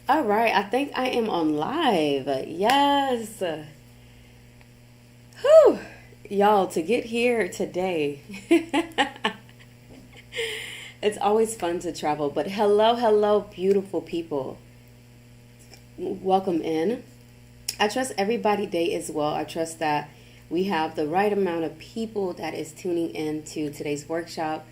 All right, I think I am on live. Yes. Whew. Y'all, to get here today, it's always fun to travel. But hello, hello, beautiful people. Welcome in. I trust everybody day is well. I trust that we have the right amount of people that is tuning in to today's workshop.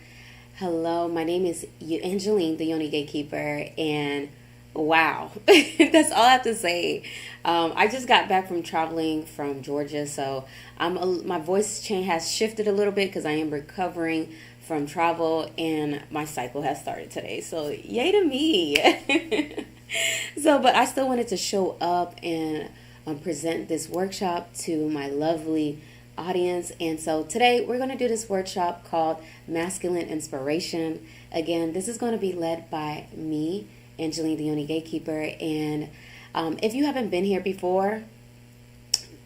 Hello, my name is Angeline, the Yoni Gatekeeper, and wow, that's all I have to say. I just got back from traveling from Georgia, so my voice chain has shifted a little bit because I am recovering from travel, and my cycle has started today. So yay to me! But I still wanted to show up and present this workshop to my lovely audience. And so today we're going to do this workshop called Masculine Inspiration. Again, this is going to be led by me, Angeline, the Yoni Gatekeeper. And if you haven't been here before,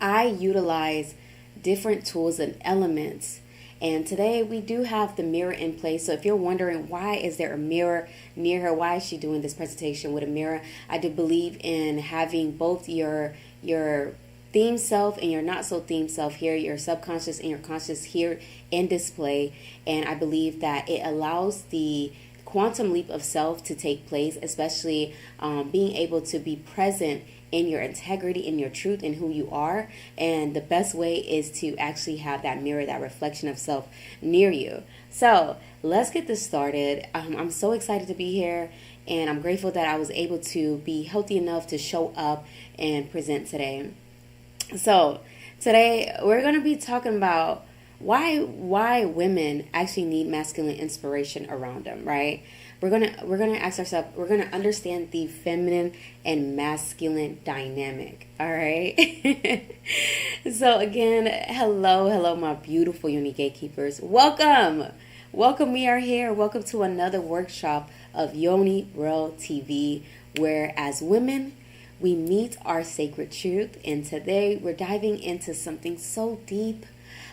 I utilize different tools and elements. And today we do have the mirror in place. So if you're wondering why is there a mirror near her, why is she doing this presentation with a mirror, I do believe in having both your theme self and your not so theme self here, your subconscious and your conscious here in display. And I believe that it allows the quantum leap of self to take place, especially being able to be present in your integrity, in your truth, in who you are. And the best way is to actually have that mirror, that reflection of self near you. So let's get this started. I'm so excited to be here, and I'm grateful that I was able to be healthy enough to show up and present today. So today we're going to be talking about why women actually need masculine inspiration around them, right? We're gonna ask ourselves, we're gonna understand the feminine and masculine dynamic. All right. So again, hello, my beautiful Yoni Gatekeepers. Welcome. We are here. Welcome to another workshop of YoniWorldTV, where as women we meet our sacred truth. And today we're diving into something so deep,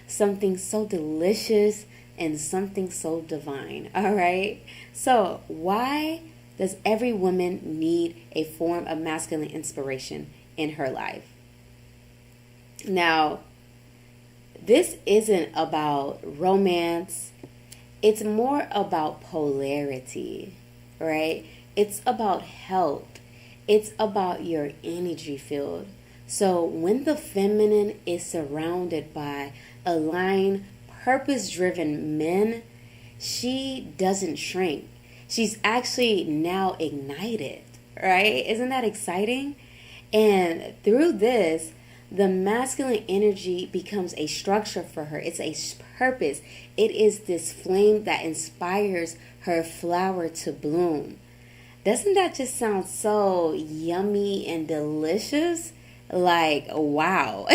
something so delicious, and something so divine. All right. So why does every woman need a form of masculine inspiration in her life? Now, this isn't about romance. It's more about polarity, right? It's about health. It's about your energy field. So when the feminine is surrounded by aligned, purpose-driven men, she doesn't shrink. She's actually now ignited, right? Isn't that exciting? And through this, the masculine energy becomes a structure for her. It's a purpose. It is this flame that inspires her flower to bloom. Doesn't that just sound so yummy and delicious? Like, wow.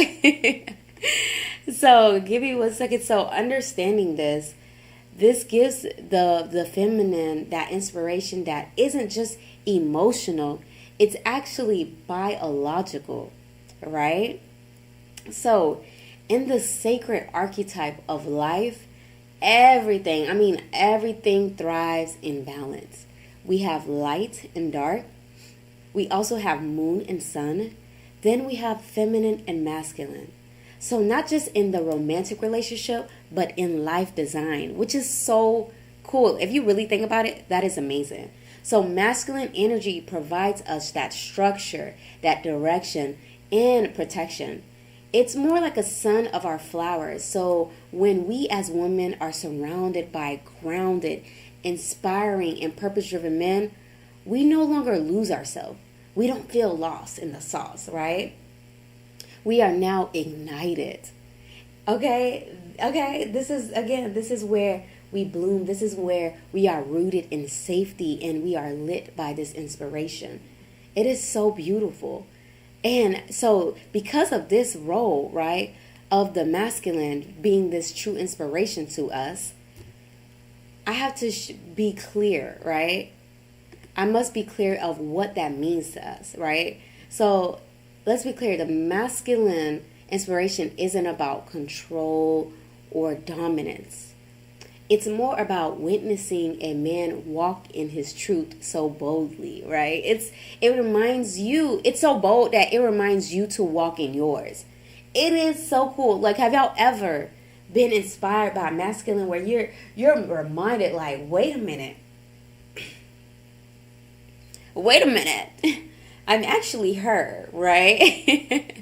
So give me 1 second. So understanding this gives the feminine that inspiration that isn't just emotional. It's actually biological, right? So in the sacred archetype of life, everything thrives in balance. We have light and dark. We also have moon and sun. Then we have feminine and masculine. So not just in the romantic relationship, but in life design, which is so cool. If you really think about it, that is amazing. So masculine energy provides us that structure, that direction, and protection. It's more like a sun of our flowers. So when we as women are surrounded by grounded, inspiring, and purpose-driven men, we no longer lose ourselves. We don't feel lost in the sauce, right? We are now ignited. Okay. This is where we bloom. This is where we are rooted in safety, and we are lit by this inspiration. It is so beautiful. And so because of this role, right, of the masculine being this true inspiration to us, I have to be clear, right? I must be clear of what that means to us, right? So let's be clear. The masculine inspiration isn't about control or dominance. it's more about witnessing a man walk in his truth so boldly, right? It reminds you, it's so bold that it reminds you to walk in yours. It is so cool. Like, have y'all ever been inspired by masculine where you're reminded, like, wait a minute. I'm actually her, right?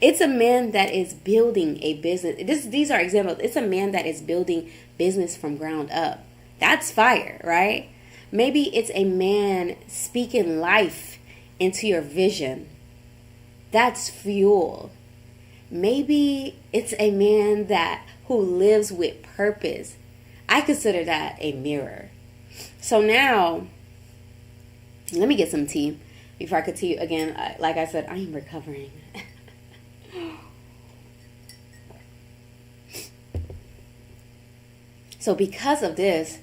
It's a man that is building a business. These are examples. It's a man that is building business from ground up. That's fire, right? Maybe it's a man speaking life into your vision. That's fuel. Maybe it's a man who lives with purpose. I consider that a mirror. So now, let me get some tea before I continue. Again, like I said, I am recovering. So because of this,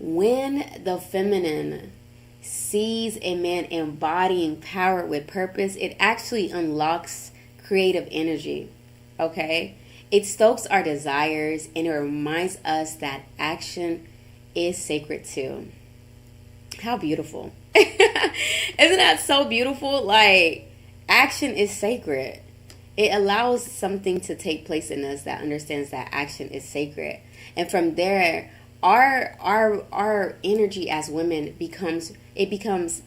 when the feminine sees a man embodying power with purpose, it actually unlocks creative energy, okay? It stokes our desires, and it reminds us that action is sacred too. How beautiful. Isn't that so beautiful? Like, action is sacred. It allows something to take place in us that understands that action is sacred. And from there, our energy as women becomes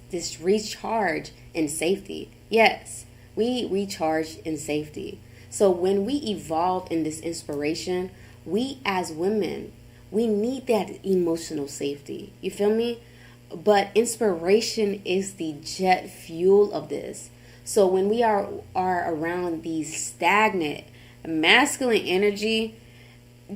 this recharge in safety. Yes, we recharge in safety. So when we evolve in this inspiration, we as women, we need that emotional safety. You feel me? But inspiration is the jet fuel of this. So when we are around these stagnant masculine energy,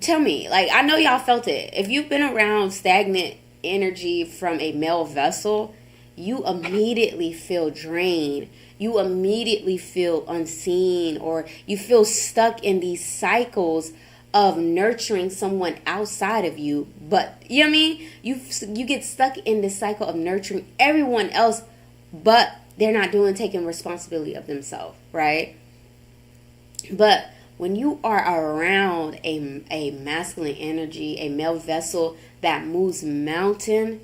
tell me, like, I know y'all felt it. If you've been around stagnant energy from a male vessel, you immediately feel drained. You immediately feel unseen, or you feel stuck in these cycles of nurturing someone outside of you. But, you know what I mean? You get stuck in this cycle of nurturing everyone else, but they're not taking responsibility of themselves, right? But when you are around a masculine energy, a male vessel that moves mountain,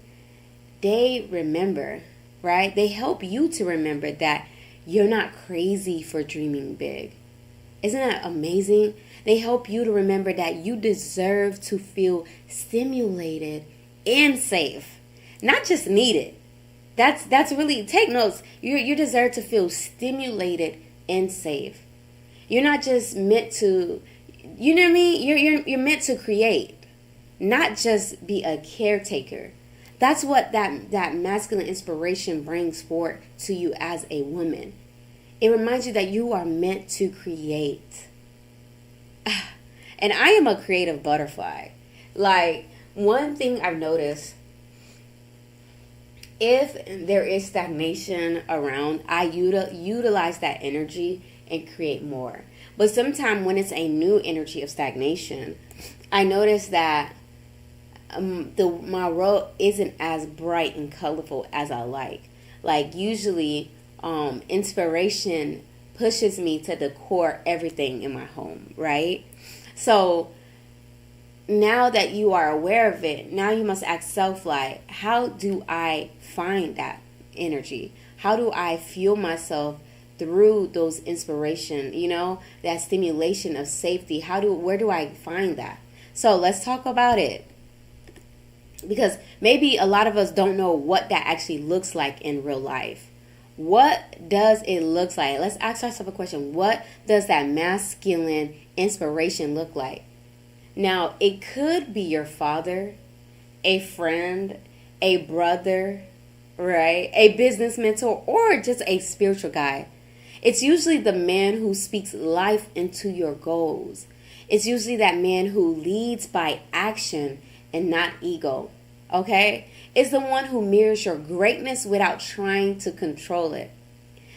they remember, right? They help you to remember that you're not crazy for dreaming big. Isn't that amazing? They help you to remember that you deserve to feel stimulated and safe, not just needed. That's really, take notes. You deserve to feel stimulated and safe. You're not just meant to, you know what I mean? You're meant to create, not just be a caretaker. That's what that masculine inspiration brings forth to you as a woman. It reminds you that you are meant to create. And I am a creative butterfly. Like, one thing I've noticed, if there is stagnation around, I utilize that energy and create more. But sometimes when it's a new energy of stagnation, I notice that my world isn't as bright and colorful as I like. Like, usually inspiration pushes me to decor everything in my home, right? So now that you are aware of it, now you must ask self, like, how do I find that energy? How do I fuel myself through those inspiration, that stimulation of safety? Where do I find that? So let's talk about it. Because maybe a lot of us don't know what that actually looks like in real life. What does it look like? Let's ask ourselves a question. What does that masculine inspiration look like? Now, it could be your father, a friend, a brother, right? A business mentor, or just a spiritual guide. It's usually the man who speaks life into your goals. It's usually that man who leads by action and not ego, okay? It's the one who mirrors your greatness without trying to control it.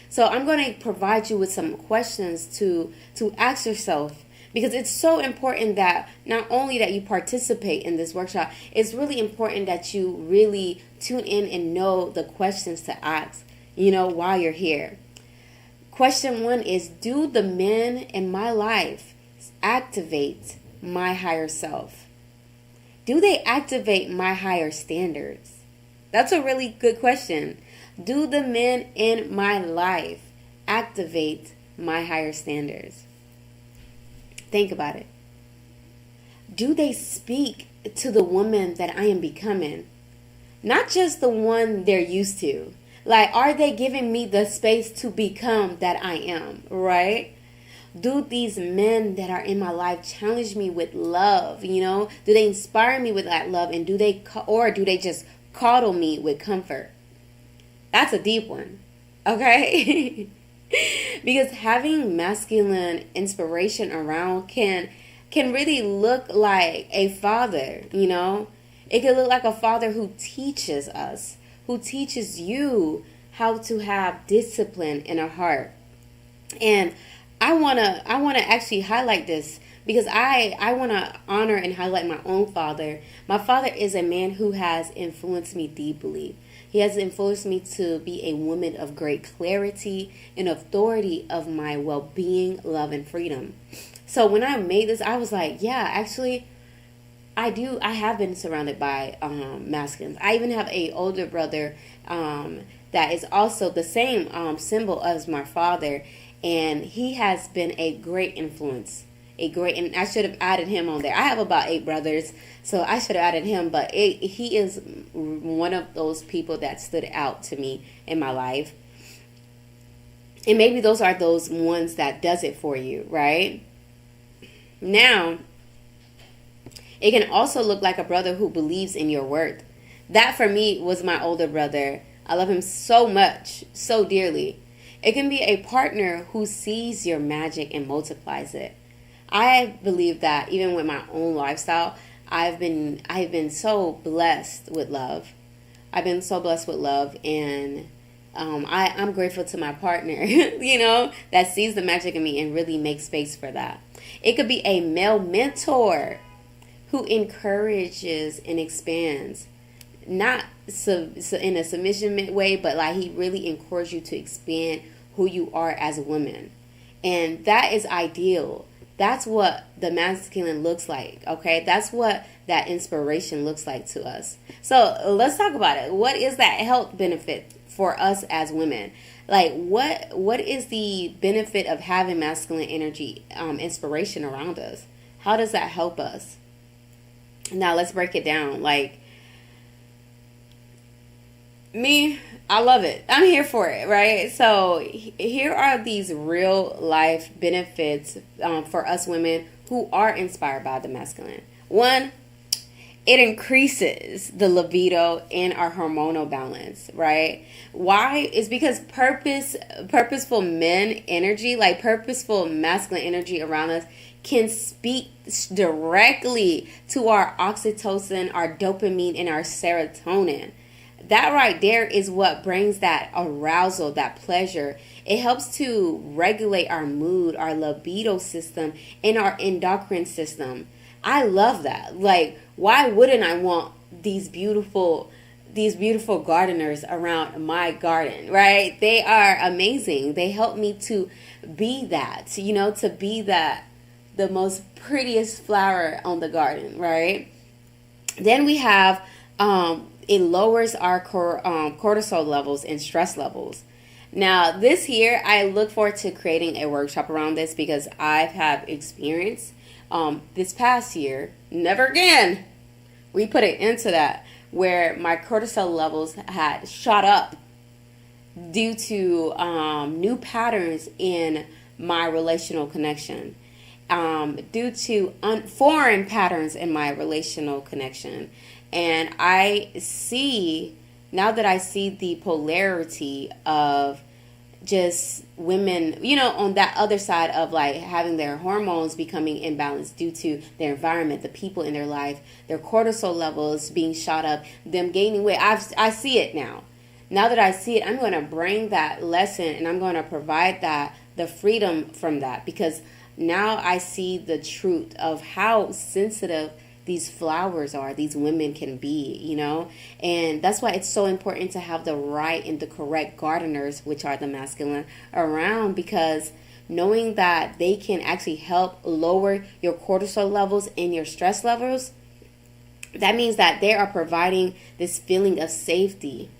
So I'm going to provide you with some questions to ask yourself, because it's so important that not only that you participate in this workshop, it's really important that you really tune in and know the questions to ask, while you're here. Question 1 is, do the men in my life activate my higher self? Do they activate my higher standards? That's a really good question. Do the men in my life activate my higher standards? Think about it. Do they speak to the woman that I am becoming? Not just the one they're used to. Like, are they giving me the space to become that I am, right? Do these men that are in my life challenge me with love, you know? Do they inspire me with that love? And do they just coddle me with comfort? That's a deep one, okay? Because having masculine inspiration around can really look like a father, you know? It can look like a father who teaches us, who teaches you how to have discipline in our heart. And I wanna actually highlight this because I wanna honor and highlight my own father. My father is a man who has influenced me deeply. He has influenced me to be a woman of great clarity and authority of my well-being, love, and freedom. So when I made this, I was like, yeah, actually, I have been surrounded by masculines. I even have a older brother that is also the same symbol as my father. And he has been a great influence. And I should have added him on there. I have about 8 brothers, so I should have added him. But he is one of those people that stood out to me in my life. And maybe those are those ones that does it for you, right? Now, it can also look like a brother who believes in your worth. That for me was my older brother. I love him so much, so dearly. It can be a partner who sees your magic and multiplies it. I believe that even with my own lifestyle, I've been so blessed with love. I've been so blessed with love, and I'm grateful to my partner, you know, that sees the magic in me and really makes space for that. It could be a male mentor who encourages and expands, not in a submission way, but like he really encourages you to expand who you are as a woman. And that is ideal. That's what the masculine looks like, okay? That's what that inspiration looks like to us. So let's talk about it. What is that health benefit for us as women? Like, what is the benefit of having masculine energy, inspiration around us? How does that help us? Now, let's break it down. Like, me, I love it. I'm here for it, right? So here are these real life benefits for us women who are inspired by the masculine. 1, it increases the libido and our hormonal balance, right? Why? It's because purposeful men energy, like purposeful masculine energy around us, can speak directly to our oxytocin, our dopamine, and our serotonin. That right there is what brings that arousal, that pleasure. It helps to regulate our mood, our libido system, and our endocrine system. I love that. Like, why wouldn't I want these beautiful gardeners around my garden, right? They are amazing. They help me to be that, you know, to be that, the most prettiest flower on the garden, right? Then we have, it lowers our cortisol levels and stress levels. Now, this here, I look forward to creating a workshop around this because I've had experience this past year. Never again. We put it into that where my cortisol levels had shot up due to new patterns in my relational connection, due to foreign patterns in my relational connection. And I see, now that I see the polarity of just women, you know, on that other side of like having their hormones becoming imbalanced due to their environment, the people in their life, their cortisol levels being shot up, them gaining weight. I see it now. Now that I see it, I'm going to bring that lesson and I'm going to provide that, the freedom from that, because now I see the truth of how sensitive these flowers are, these women can be, you know. And that's why it's so important to have the right and the correct gardeners, which are the masculine, around, because knowing that they can actually help lower your cortisol levels and your stress levels, that means that they are providing this feeling of safety.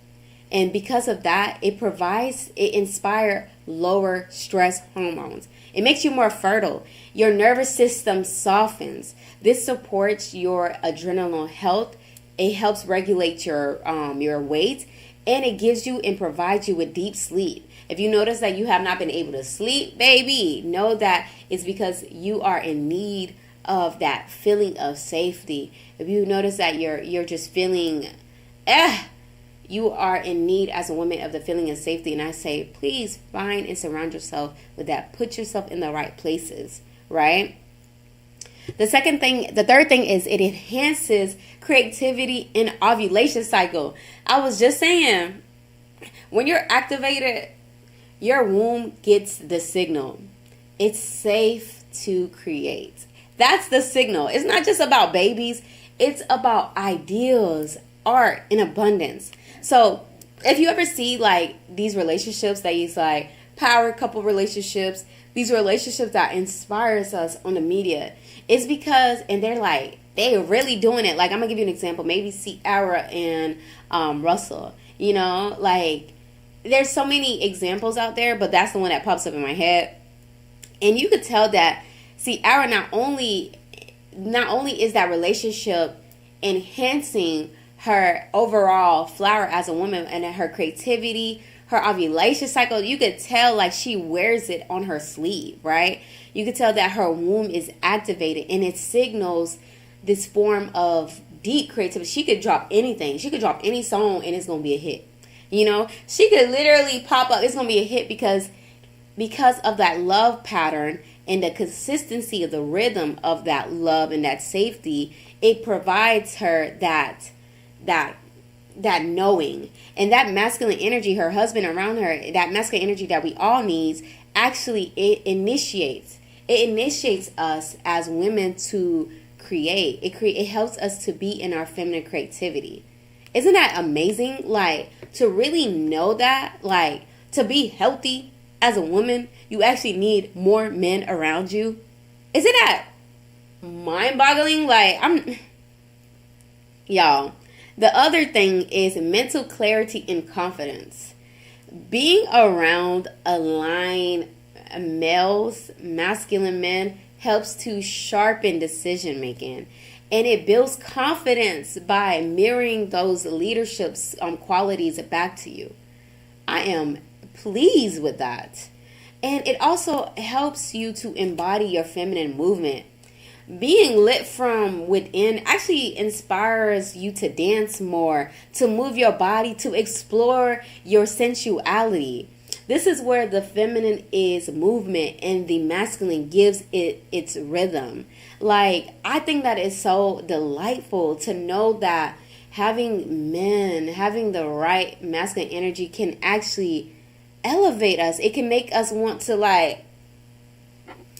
And because of that, it inspires lower stress hormones. It makes you more fertile. Your nervous system softens. This supports your adrenal health. It helps regulate your weight, and it gives you and provides you with deep sleep. If you notice that you have not been able to sleep, baby, know that it's because you are in need of that feeling of safety. If you notice that you're just feeling, you are in need as a woman of the feeling of safety. And I say, please find and surround yourself with that. Put yourself in the right places, right? The third thing is it enhances creativity in ovulation cycle. I was just saying, when you're activated, your womb gets the signal. It's safe to create. That's the signal. It's not just about babies. It's about ideals, art, and abundance. So if you ever see like these relationships that use like power couple relationships, these relationships that inspires us on the media, it's because, and they're really doing it. Like, I'm gonna give you an example. Maybe Ciara and Russell. You know, like, there's so many examples out there, but that's the one that pops up in my head. And you could tell that Ciara not only is that relationship enhancing her overall flower as a woman and her creativity, her ovulation cycle, you could tell like she wears it on her sleeve, right? You could tell that her womb is activated and it signals this form of deep creativity. She could drop anything. She could drop any song and it's going to be a hit. You know, she could literally pop up. It's going to be a hit because of that love pattern and the consistency of the rhythm of that love and that safety. It provides her that knowing, and that masculine energy, her husband around her, that masculine energy that we all need, actually it initiates us as women to create. It helps us to be in our feminine creativity. Isn't that amazing? Like, to really know that, like, to be healthy as a woman, you actually need more men around you. Isn't that mind-boggling? Like, y'all. The other thing is mental clarity and confidence. Being around aligned males, masculine men, helps to sharpen decision making. And it builds confidence by mirroring those leadership qualities back to you. I am pleased with that. And it also helps you to embody your feminine movement. Being lit from within actually inspires you to dance more, to move your body, to explore your sensuality. This is where the feminine is movement and the masculine gives it its rhythm. Like, I think that is so delightful to know that having the right masculine energy can actually elevate us. It can make us want to, like,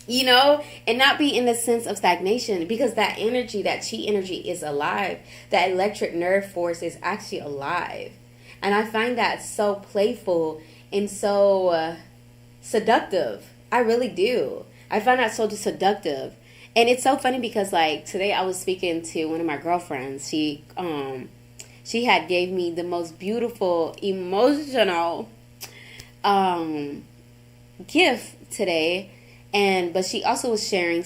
you know, and not be in the sense of stagnation, because that energy, that chi energy is alive. That electric nerve force is actually alive. And I find that so playful and so seductive. I really do. I find that so seductive. And it's so funny because, like, today I was speaking to one of my girlfriends. She had gave me the most beautiful, emotional gift today. But she also was sharing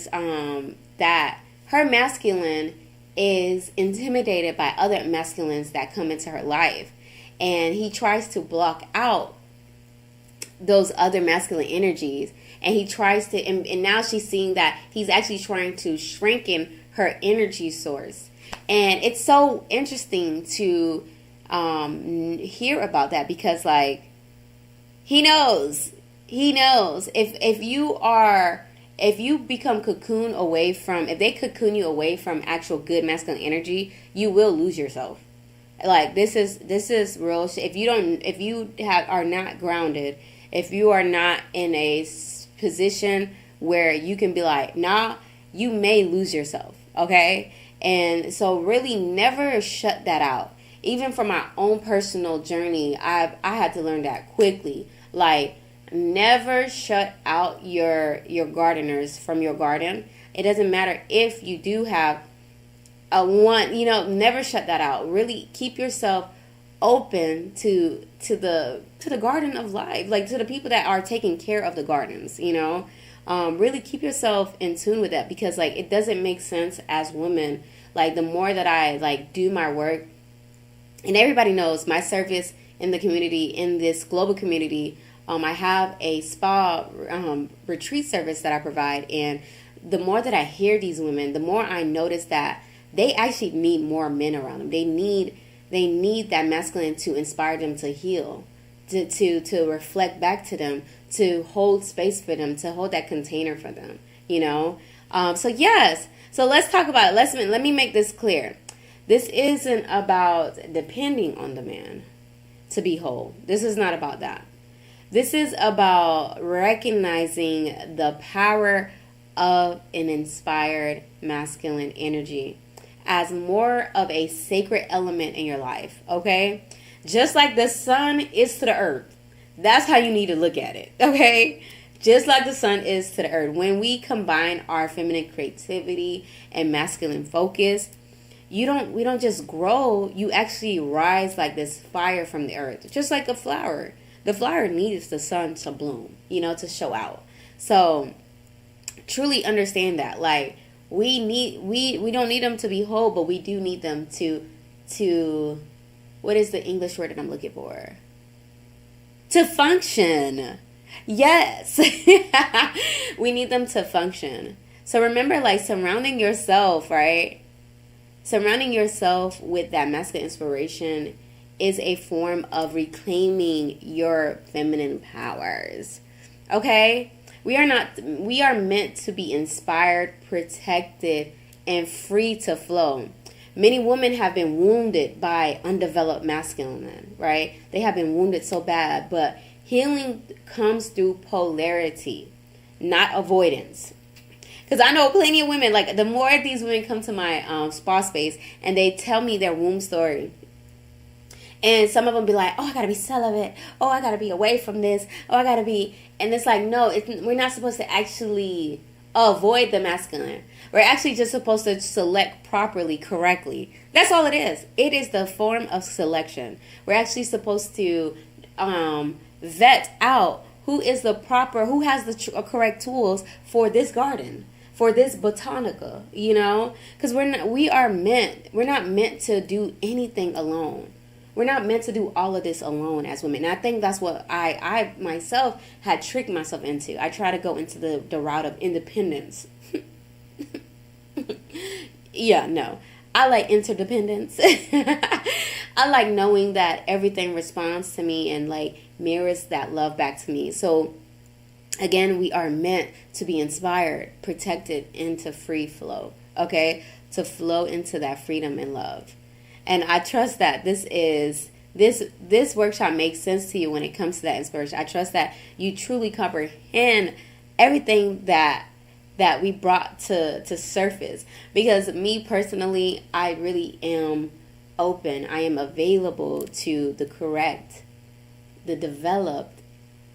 that her masculine is intimidated by other masculines that come into her life. And he tries to block out those other masculine energies. And he tries to, and now she's seeing that he's actually trying to shrinken her energy source. And it's so interesting to hear about that, because, like, he knows if you become cocoon away from, if they cocoon you away from actual good masculine energy, you will lose yourself. Like, this is real shit. If you are not grounded, if you are not in a position where you can be like, nah, you may lose yourself. Okay. And so really never shut that out. Even from my own personal journey, I had to learn that quickly. Like, never shut out your gardeners from your garden. It doesn't matter if you do have never shut that out. Really keep yourself open to the garden of life, like to the people that are taking care of the gardens, really keep yourself in tune with that, because like it doesn't make sense as women. Like the more that I like do my work, and everybody knows my service in the community, in this global community, I have a spa retreat service that I provide, and the more that I hear these women, the more I notice that they actually need more men around them. They need that masculine to inspire them to heal, to reflect back to them, to hold space for them, to hold that container for them, So yes, so let's talk about it. Let me make this clear. This isn't about depending on the man to be whole. This is not about that. This is about recognizing the power of an inspired masculine energy as more of a sacred element in your life, okay? Just like the sun is to the earth. That's how you need to look at it, okay? Just like the sun is to the earth. When we combine our feminine creativity and masculine focus, we don't just grow, you actually rise like this fire from the earth. Just like a flower. The flower needs the sun to bloom, to show out. So truly understand that. Like we don't need them to be whole, but we do need them to what is the English word that I'm looking for? To function. Yes. We need them to function. So remember, like, surrounding yourself, right? Surrounding yourself with that masculine inspiration is a form of reclaiming your feminine powers. Okay? We are meant to be inspired, protected, and free to flow. Many women have been wounded by undeveloped masculine men, right? They have been wounded so bad, but healing comes through polarity, not avoidance. Because I know plenty of women, like the more these women come to my spa space and they tell me their womb story, and some of them be like, oh, I got to be celibate. Oh, I got to be away from this. Oh, I got to be. And it's like, no, we're not supposed to actually avoid the masculine. We're actually just supposed to select properly, correctly. That's all it is. It is the form of selection. We're actually supposed to vet out who has the correct tools for this garden, for this botanica, because we're not meant to do anything alone. We're not meant to do all of this alone as women. And I think that's what I myself had tricked myself into. I try to go into the route of independence. Yeah, no. I like interdependence. I like knowing that everything responds to me and like mirrors that love back to me. So again, we are meant to be inspired, protected, into free flow. Okay? To flow into that freedom and love. And I trust that this workshop makes sense to you when it comes to that inspiration. I trust that you truly comprehend everything that we brought to surface. Because me personally, I really am open. I am available to the correct, the developed,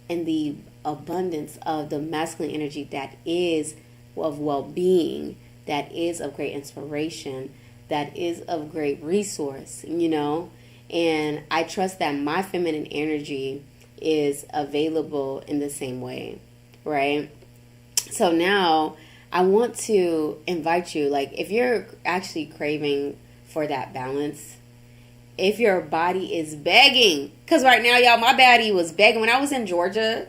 and the abundance of the masculine energy that is of well-being, that is of great inspiration, that is of great resource, and I trust that my feminine energy is available in the same way, right? So now I want to invite you, like, if you're actually craving for that balance, if your body is begging, because right now, y'all, my body was begging. When I was in Georgia,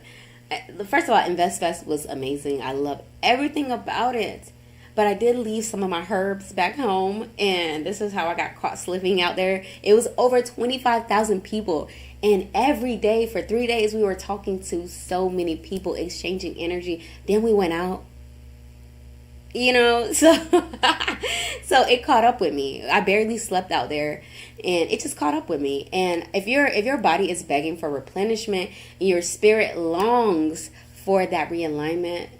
first of all, InvestFest was amazing. I love everything about it. But I did leave some of my herbs back home, and this is how I got caught slipping out there. It was over 25,000 people, and every day for 3 days we were talking to so many people, exchanging energy. Then we went out, so so it caught up with me. I barely slept out there, and it just caught up with me. And if your body is begging for replenishment, and your spirit longs for that realignment,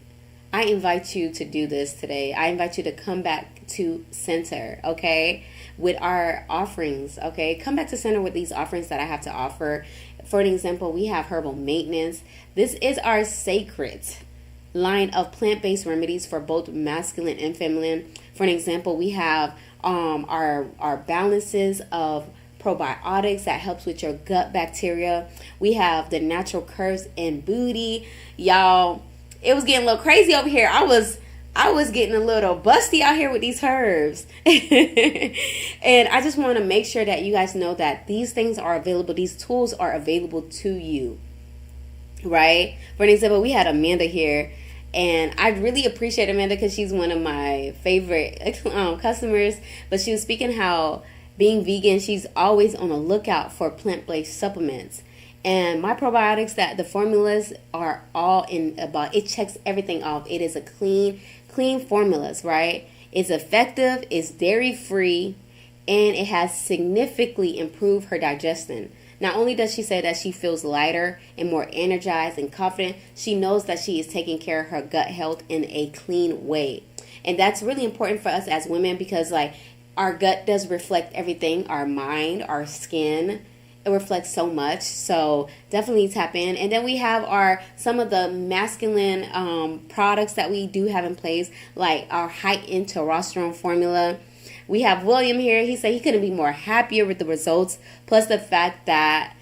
I invite you to do this today. I invite you to come back to center, okay, with our offerings, okay? Come back to center with these offerings that I have to offer. For an example, we have herbal maintenance. This is our sacred line of plant-based remedies for both masculine and feminine. For an example, we have our balances of probiotics that helps with your gut bacteria. We have the natural curves and booty. Y'all, it was getting a little crazy over here. I was getting a little busty out here with these herbs. And I just want to make sure that you guys know that these things are available. These tools are available to you, right? For example, we had Amanda here, and I really appreciate Amanda because she's one of my favorite customers. But she was speaking how being vegan, she's always on the lookout for plant-based supplements. And my probiotics, that the formulas are all in about, it checks everything off. It is a clean formulas, right? It's effective, it's dairy-free, and it has significantly improved her digestion. Not only does she say that she feels lighter and more energized and confident, she knows that she is taking care of her gut health in a clean way. And that's really important for us as women because, like, our gut does reflect everything, our mind, our skin. It reflects so much. So definitely tap in. And then we have some of the masculine products that we do have in place, like our heightened testosterone formula. We have William here. He said he couldn't be more happier with the results. Plus the fact that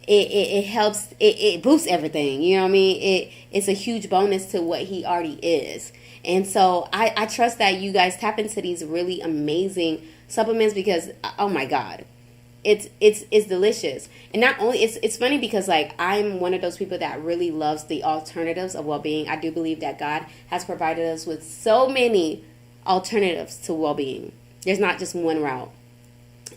it helps, it boosts everything. You know what I mean? It's a huge bonus to what he already is. And so I trust that you guys tap into these really amazing supplements because, oh my God, it's delicious. And not only, it's funny because, like, I'm one of those people that really loves the alternatives of well-being. I do believe that God has provided us with so many alternatives to well-being. There's not just one route.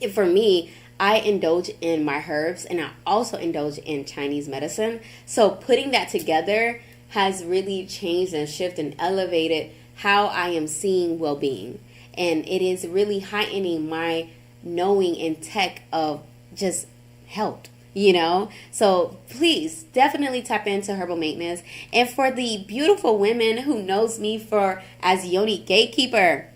And for me, I indulge in my herbs and I also indulge in Chinese medicine. So putting that together has really changed and shifted and elevated how I am seeing well-being. And it is really heightening my knowing and tech of just health, you know? So please definitely tap into herbal maintenance. And for the beautiful women who knows me as Yoni Gatekeeper,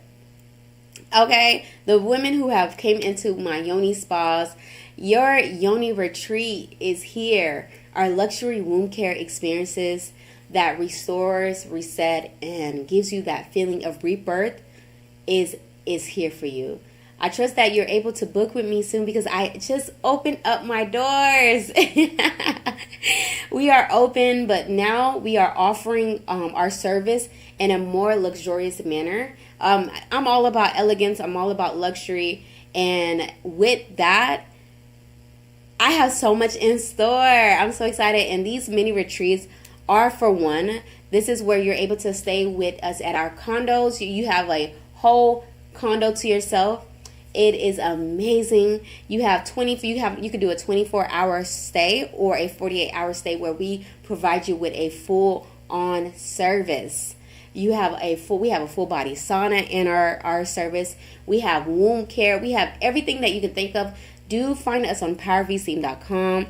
okay, the women who have came into my Yoni spas, your Yoni retreat is here. Our luxury womb care experiences that restores, reset, and gives you that feeling of rebirth is here for you. I trust that you're able to book with me soon because I just opened up my doors. We are open, but now we are offering our service in a more luxurious manner. I'm all about elegance. I'm all about luxury. And with that, I have so much in store. I'm so excited. And these mini retreats are for one. This is where you're able to stay with us at our condos. You have a whole condo to yourself. It is amazing. You could do a 24-hour stay or a 48-hour stay where we provide you with a full-on service. We have a full body sauna in our service. We have womb care. We have everything that you can think of. Do find us on powervseam.com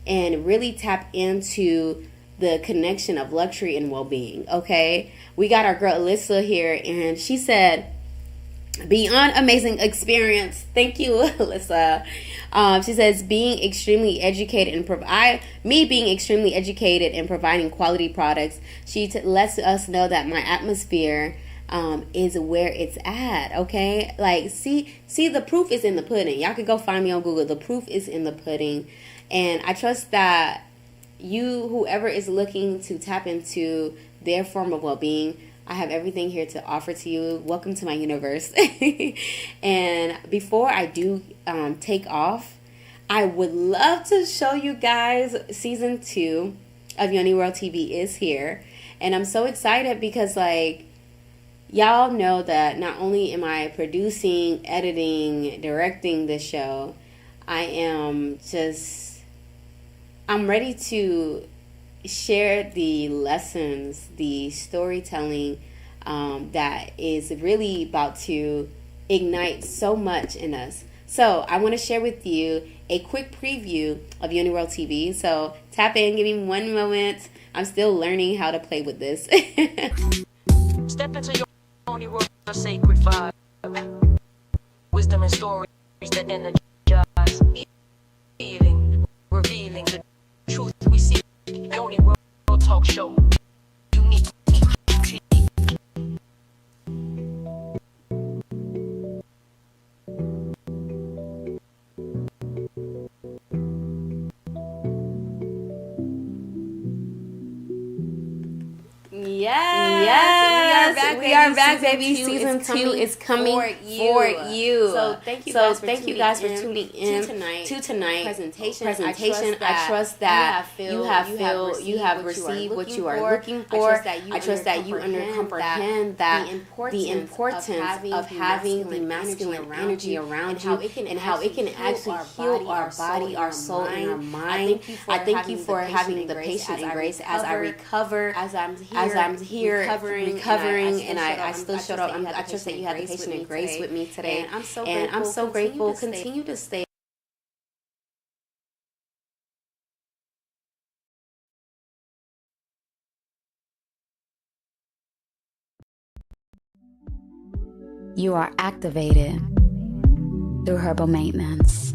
and really tap into the connection of luxury and well-being. Okay, we got our girl Alyssa here, and she said, beyond amazing experience. Thank you, Alyssa. She says, being extremely educated and being extremely educated and providing quality products, she lets us know that my atmosphere is where it's at. Okay, like see, the proof is in the pudding. Y'all can go find me on Google. The proof is in the pudding, and I trust that whoever is looking to tap into their form of well-being, I have everything here to offer to you. Welcome to my universe. And before I do take off, I would love to show you guys season 2 of YoniWorldTV is here. And I'm so excited because, like, y'all know that not only am I producing, editing, directing this show, I'm ready to share the lessons, the storytelling that is really about to ignite so much in us. So I want to share with you a quick preview of YoniWorldTV. So tap in, give me one moment. I'm still learning how to play with this. Step into your Yoni world, a sacred vibe. Wisdom and stories that energize, healing, revealing the truth we see. Yoni World Talk Show. Unique. Yes, we are back, baby. Season 2 is coming for you. So thank you guys for tuning in to tonight presentation. I trust that you have received what you are looking for. I trust that you comprehend that the importance of having the masculine energy around you and how it can actually heal our body, our soul, and our mind. I thank you for having the patience and grace as I recover, as I'm here recovering, and I still showed up. I trust that you had the patience and grace with me today, and I'm so grateful. Continue to stay. You are activated through herbal maintenance.